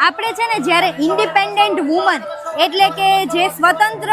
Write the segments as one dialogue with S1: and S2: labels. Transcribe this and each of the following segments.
S1: આપણે છે ને જ્યારે ઇન્ડિપેન્ડન્ટ વુમન એટલે કે જે સ્વતંત્ર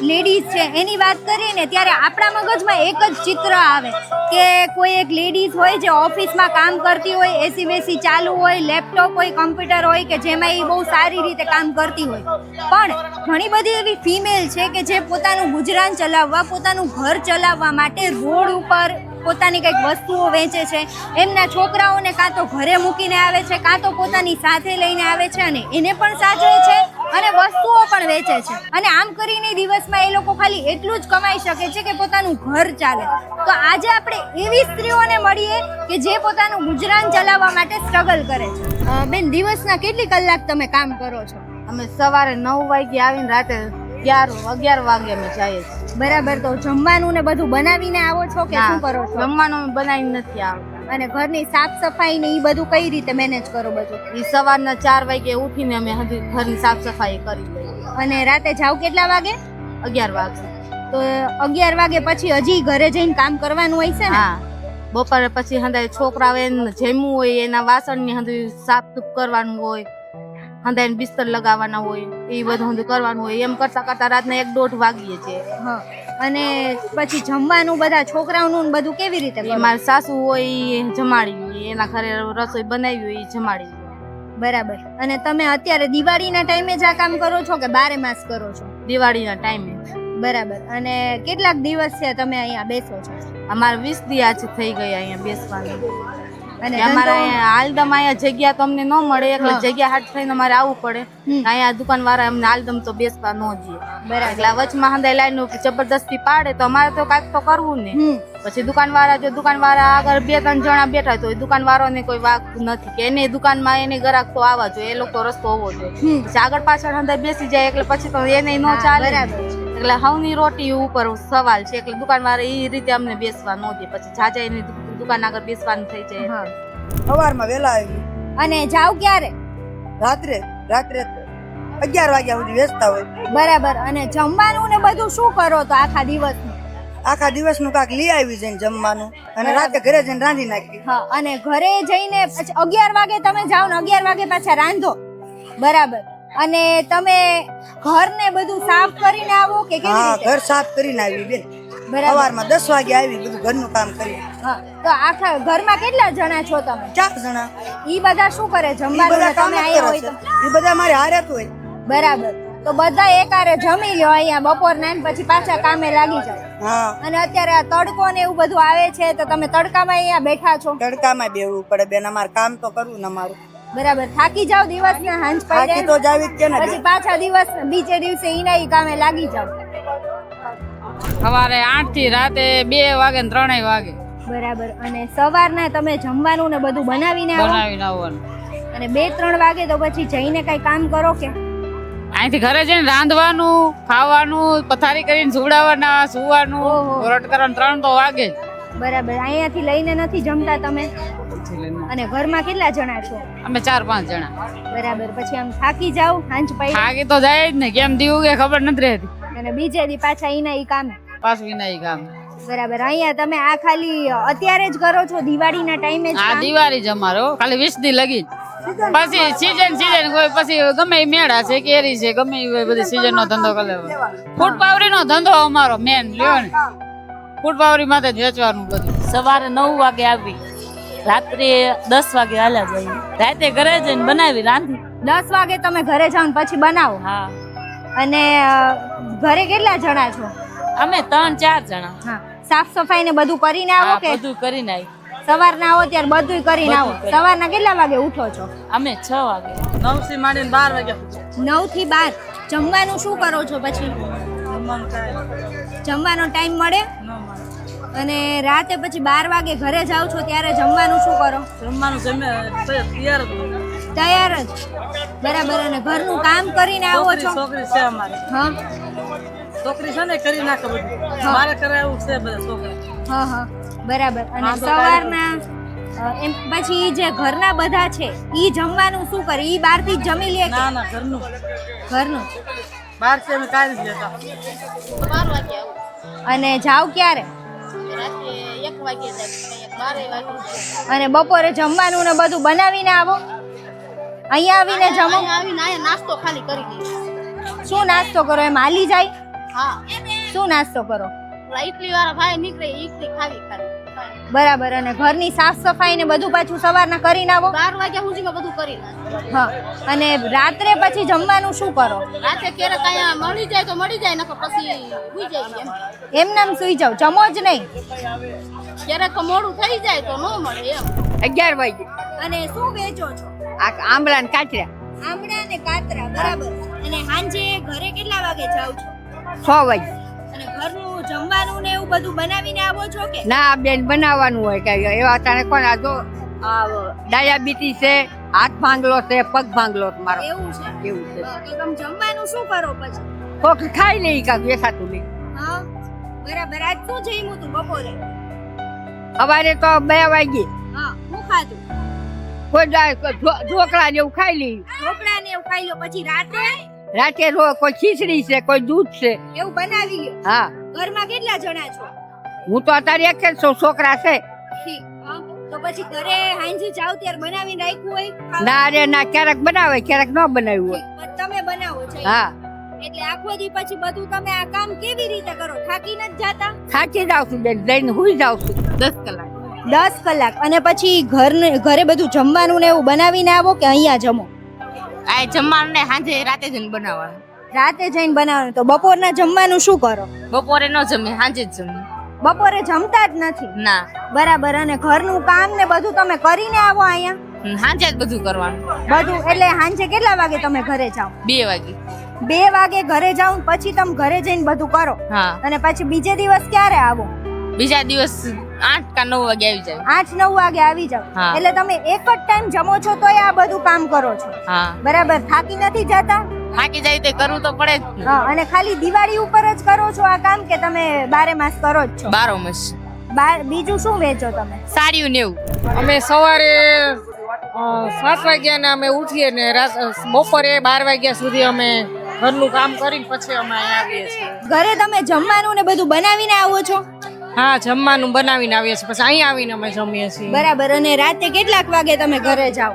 S1: લેડીઝ છે એની વાત કરીએ ને ત્યારે આપણા મગજમાં એક જ ચિત્ર આવે કે કોઈ એક લેડીઝ હોય જે ઓફિસમાં કામ કરતી હોય, એસી બેસી ચાલુ હોય, લેપટોપ હોય, કમ્પ્યુટર હોય કે જેમાં એ બહુ સારી રીતે કામ કરતી હોય. પણ ઘણી બધી એવી ફિમેલ છે કે જે પોતાનું ગુજરાન ચલાવવા, પોતાનું ઘર ચલાવવા માટે રોડ ઉપર પોતાની કંઈક વસ્તુઓ વેચે છે, એમના છોકરાઓને કાં તો ઘરે મૂકીને આવે છે, કાં તો પોતાની સાથે લઈને આવે છે અને એને પણ સાચવે છે અને વસ્તુઓ પણ વેચે છે. અને આમ કરીને દિવસમાં એ લોકો ખાલી એટલું જ કમાઈ શકે છે કે પોતાનું ઘર ચાલે. તો આજે આપણે એવી સ્ત્રીઓને મળીએ કે જે પોતાનું ગુજરાન ચલાવવા માટે સ્ટ્રગલ કરે છે. બેન, દિવસના કેટલી કલાક તમે કામ કરો છો?
S2: અમે સવારે 9 વાગે આવીને રાતે 11 વાગે અમે જઈએ છીએ.
S1: બરાબર. તો જમવાનું ને બધું બનાવીને આવો છો કે શું કરો છો?
S2: જમવાનું અમે બનાવીને નથી આવતા.
S1: અને ઘરની સાફ સફાઈ ને એ બધું કઈ રીતે મેનેજ કરો બધું?
S2: એ સવારના 4 વાગે ઉઠીને અમે હજી ઘરની સાફ સફાઈ કરી લઈએ.
S1: અને રાતે જાવ કેટલા વાગે?
S2: 11 વાગે.
S1: તો 11 વાગે પછી હજી ઘરે જઈને કામ કરવાનું હોય છે ને?
S2: હા, બપોરે પછી હંધાય છોકરાઓ એને જમવું હોય, એના વાસણની હંધાય સાફ સૂફ કરવાનું હોય, હંધાઈને બિસ્તર લગાવવાના હોય, એ બધું હંધું કરવાનું હોય. એમ કરતા કરતા રાતના 1-1.5 વાગીએ છે.
S1: હા. અને પછી જમવાનું બધા છોકરાઓનું ને બધું કેવી રીતે?
S2: મારી સાસુ હોય એ જમાડી, એના ઘરે રસોઈ બનાવી હોય એ જમાડી.
S1: બરાબર. અને તમે અત્યારે દિવાળીના ટાઈમે જ આ કામ કરો છો કે બારે માસ કરો છો?
S2: દિવાળીના ટાઈમે.
S1: બરાબર. અને કેટલાક દિવસ છે તમે અહીંયા બેસો છો?
S2: અમારે 20 દિવસ થઈ ગયા અહીંયા બેસવાનું.
S1: અને
S2: અમારે આલદમ અહીંયા જગ્યા તો અમને ન મળે, એટલે જગ્યા હાટ થઈને અમારે આવવું પડે. અહીંયા દુકાન વાળા અમને આલદમ તો બેસવા ન દે.
S1: બરાબર.
S2: એટલે વચમાં હંધાઈ લાઈન જબરદસ્તી પાડે તો અમારે તો કાંઈક તો કરવું ને. પછી દુકાન વાળા આગળ 2-3 જણા બેઠા તો દુકાન વાળાને કોઈ વાગતું નથી કે એને દુકાનમાં એને ગ્રાહક તો આવવા જોઈએ, એ લોકો રસ્તો હોવો જોઈએ. પછી આગળ પાછળ હંધાઈ બેસી જાય એટલે પછી તો એને ન ચાલે. એટલે હવની રોટી ઉપર સવાલ છે, એટલે દુકાન વાળા એ રીતે અમને બેસવા ન દે. પછી જાજા એની દુકાન આગળ બેસવાનું થઈ જાય.
S3: સવારમાં વેલા આવી
S1: અને જાવ ક્યારે?
S3: રાત્રે 11 વાગ્યા સુધી વેચતા હોય.
S1: બરાબર. અને જમવાનું ને બધું શું કરો તો આખા દિવસનું?
S3: આખા દિવસનું કાંક લઈ આવી જઈને જમવાનું અને રાતે ઘરે જઈને રાંધી નાખી.
S1: હા. અને ઘરે જઈને પછી 11 વાગે તમે જાઓ ને 11 વાગે પાછા રાંધો. બરાબર. અને તમે ઘરને બધું સાફ કરીને આવો કે કેવી રીતે?
S3: ઘર સાફ કરીને આવી બેન. સવારમાં 10 વાગે આવી બધું ઘરનું કામ કરી.
S1: હા. તો આખા ઘરમાં કેટલા જણા છો તમે?
S3: 4 જણા.
S1: ઈ બધા શું કરે જમવાનું? તમે આયા હોય તો
S3: એ બધા મારે હારે હોય.
S1: બરાબર. તો બધા એકારે જમી લ્યો અહીંયા બપોરના ને પછી પાછા કામે લાગી જાય.
S3: હા.
S1: અને અત્યારે આ તડકો ને એવું બધું આવે છે તો તમે તડકામાં અહીંયા બેઠા છો?
S3: તડકામાં બેવું પડે બેન, અમારે કામ તો કરવું ને અમારું.
S1: બરાબર. થાકી જાવ દિવસના હાંજ
S3: થાકી તો જાવી જ છે ને.
S1: પછી પાછા બીજે દિવસે ઈના કામે લાગી જાવ.
S4: સવારે 8 થી રાતે 2 વાગે ને 3 વાગે.
S1: બરાબર. અને સવારના તમે જમવાનું ને બધું બનાવીને
S4: આવવાનું.
S1: અને 2-3 વાગે તો પછી જઈને કઈ કામ કરો કે?
S4: અહીંથી ઘરે જઈને રાંધવાનું, ખાવાનું, પથારી કરીને સુવડાવવાના, સુવાનું, રોટ કરવાનું 3 તો વાગે જ.
S1: બરાબર. અહીંયાથી લઈને નથી જમતા તમે? અને ઘરમાં કેટલા જણા છો?
S4: અમે 4-5 જણા.
S1: બરાબર. પછી આમ થાકી જાવ હાંજ પડી?
S4: થાકી તો જાય જ ને, કેમ દીવું કે ખબર નથી રહેતી.
S1: અને બીજે દી પાછા ઈના ઈ કામે?
S4: પાછું વિનાઈ કામ.
S1: બરાબર. અહીંયા તમે આ ખાલી અત્યારે જ કરો છો દિવાળીના ટાઈમે જ?
S4: આ દિવાળી જ અમારો ખાલી 20 દી લગી જ. પછી સીઝન કોઈ પછી ગમે એ મેળા છે, કેરી છે, ગમે એ બધી સીઝન નો ધંધો કરે. ફૂટ પાવરી નો ધંધો અમારો મેન લ્યો ને. ફૂટ પાવરી માટે જ વેચવાનું બધું.
S5: સવારે 9 વાગે આવી, રાત્રે 10 વાગે હાલ્યા જઈએ. રાતે ઘરે જઈને બનાવી રાંધી.
S1: 10 વાગે તમે ઘરે જાવ ને પછી બનાવો?
S5: હા.
S1: અને ઘરે કેટલા જણા છો?
S5: અમે 3-4 જણા.
S1: હા. સાફ સફાઈ ને બધું કરીને આવો કે?
S5: બધું કરીને આવી.
S1: સવારના આવો ત્યારે બધું કરીને આવો? સવારના કેટલા વાગે ઉઠો છો?
S5: અમે 6 વાગે.
S2: 9 થી માંડીને 12 વાગે.
S1: 9 થી 12. જમવાનું શું કરો છો પછી? જમવાનો ટાઈમ મળે? અને રાતે પછી 12 વાગે ઘરે જાવ છો ત્યારે જમવાનું શું કરો?
S2: જમવાનું
S1: તૈયાર જ. બરાબર. અને ઘરનું કામ કરીને આવો છો?
S2: છોકરી છે અમારે.
S1: હા.
S2: છોકરી છે ને કરી નાખે બધું. મારે કરાવું છે બધા છોકરા.
S1: હા હા. બરાબર. અને સવારના એમ પછી જે ઘરના બધા છે ઈ જમવાનું શું કરે? ઈ બહારથી જ જમી લે?
S2: ના ઘરનું.
S1: ઘરનું.
S2: બહાર છે અમે કાઈ નથી લેતા.
S5: 12 વાગે આવું.
S1: અને જાવ ક્યારે?
S5: રાતે 1 વાગે જાય, 12 વાગે.
S1: અને બપોરે જમવાનું ને બધું બનાવીને આવો? અહીંયા આવીને જમો?
S2: આવીને અહીંયા નાસ્તો ખાલી કરી લઈએ.
S1: શું નાસ્તો કરો એમ હાલી જાય?
S2: હા,
S1: શું નાસ્તો કરો?
S2: ઓલા ઇડલી વાળા ભાઈ નીકળે ઇડલી ખાવી ખાલી.
S1: બરાબર. અને ઘરની સાફ સફાઈ ને બધું પાછું સવારના કરીને આવો?
S2: 12 વાગ્યા સુધીમાં બધું કરી નાખે.
S1: હા. અને રાત્રે પછી જમવાનું શું કરો?
S2: રાતે ક્યારેક અહીંયા મળી જાય તો મળી જાય, નકર પછી સુઈ જાય એમ.
S1: એમનેમ સુઈ જાવ, જમો જ નહીં?
S2: ક્યારેક તો મોડું થઈ જાય તો ન મળે એમ.
S6: 11 વાગે
S1: અને શું વેચો છો?
S6: આ આંબળા ને કાચરા
S1: આમળા ને કાતરા. બરાબર. અને સાંજે ઘરે કેટલા વાગે જાવ છો?
S6: 6 વાગે.
S1: અને ઘરનું જમવાનું ને એવું બધું બનાવીને આવો છો કે?
S6: ના બેન બનાવવાનું હોય કે એવા તાણે કોણ આ જો ડાયાબિટીસ છે, હાથ ભાંગલો છે, પગ ભાંગલો છે મારો.
S1: એવું છે.
S6: એવું છે.
S1: તો તમે જમવાનું શું કરો પછી?
S6: કોક ખાઈ લઈ કાક વેસાતું નહીં.
S1: હા, બરાબર. આજ શું જમ્યું તું બપોરે?
S6: સવારે તો 2 વાગે
S1: હા, શું ખાધું?
S6: કોઈ ઢોકળા ને એવું ખાઈ લઈ.
S1: ઢોકળા ને એવું ખાઈ લો. પછી રાતે
S6: રાતે કોઈ ખીચડી છે, કોઈ દૂધ છે.
S1: એવું બનાવી લ્યો.
S6: હા,
S1: ઘરમાં કેટલા જણા છો?
S6: હું તો અત્યારે એક જ છું, છોકરા છે.
S1: ઠીક. હા, તો પછી ઘરે હાંજે જાવ ત્યારે બનાવીને રાખ્યું હોય ખાવા?
S6: ના રે ના, ક્યારેક બનાવે ક્યારેક ન બનાવ્યું હોય.
S1: પણ તમે બનાવો છો?
S6: હા,
S1: એટલે આખો દી પછી બધું તમે આ કામ કેવી રીતે કરો? થાકી નથી જાતા?
S6: થાકી જાવ છું બેન, જઈને હુઈ જાવ છું 10 કલાક.
S1: 10 કલાક. અને પછી ઘરે બધું જમવાનું ને એવું બનાવીને આવો કે અહીંયા જમો?
S2: આ જમવાનું ને સાંજે રાતે જઈને બનાવવાનું.
S1: રાતે જઈને બનાવવાનું. તો બપોરના જમવાનું શું કરો?
S2: બપોરે ન જમે, સાંજે જ જમે.
S1: બપોરે જમતા જ નથી?
S2: ના,
S1: બરાબર. અને ઘરનું કામ ને બધું તમે કરીને આવો અહીંયા?
S2: સાંજે જ બધું કરવાનું.
S1: બધું એટલે સાંજે કેટલા વાગે તમે ઘરે જાઓ?
S2: 2 વાગે.
S1: 2 વાગે ઘરે જાઓ ને પછી તમે ઘરે જઈને બધું કરો?
S2: હા,
S1: અને પછી બીજે દિવસ ક્યારે આવો?
S2: બીજા દિવસ 8 કે 9 વાગે આવી જાય.
S1: 8-9 વાગે આવી જાવ?
S2: હા.
S1: એટલે તમે એક જ ટાઈમ જમો છો તોય આ બધું કામ કરો છો?
S2: હા,
S1: બરાબર. થાકી નથી જતા?
S2: થાકી જાય તો કરવું તો પડે જ ને.
S1: હા. અને ખાલી દિવાળી ઉપર જ કરો છો આ કામ કે તમે 12 માસ કરો જ છો?
S2: 12 માસ.
S1: બીજું શું વેચો તમે?
S2: સાડીયું ને એવું.
S7: અમે સવારે 7 વાગ્યાના અમે ઉઠીએ ને બપોરે 12 વાગ્યા સુધી અમે ઘરનું કામ કરીને પછી અમે અહીંયા આવીએ છીએ.
S1: ઘરે તમે જમવાનું ને બધું બનાવીને આવો છો?
S7: હા, જમવાનું બનાવીને આવીએ છીએ, પછી અહીંયા આવીને અમે જમીએ છીએ.
S1: બરાબર. અને રાતે કેટલાક વાગે તમે ઘરે જાઓ?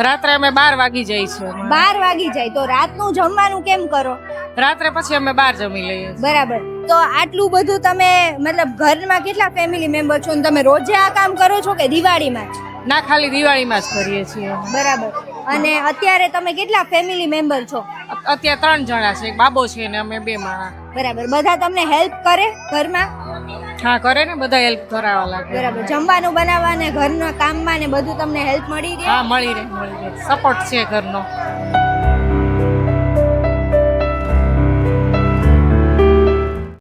S7: રાત્રે અમે 12 વાગી જઈએ છીએ.
S1: 12 વાગી જાય. તો રાતનું જમવાનું કેમ કરો?
S7: રાત્રે પછી અમે 12 જમી લઈએ છીએ.
S1: બરાબર. તો આટલું બધું તમે મતલબ ઘરમાં કેટલા ફેમિલી મેમ્બર છો? તમે રોજે આ કામ કરો છો કે દિવાળીમાં જ?
S7: ના, ખાલી દિવાળીમાં જ કરીએ છીએ.
S1: બરાબર. અને અત્યારે તમે કેટલા ફેમિલી મેમ્બર છો?
S7: અત્યારે 3 જણા છે, એક બાબો છે ને અમે 2 માણસ.
S1: બરાબર. બધા તમને હેલ્પ કરે ઘરમાં?
S7: હા, કરે ને, બધા હેલ્પ કરાવવા લાગે.
S1: બરાબર. જમવાનું બનાવવા ને ઘરના કામમાં ને બધું તમને હેલ્પ મળી રહે?
S7: હા, મળી રહે સપોર્ટ છે ઘરનો.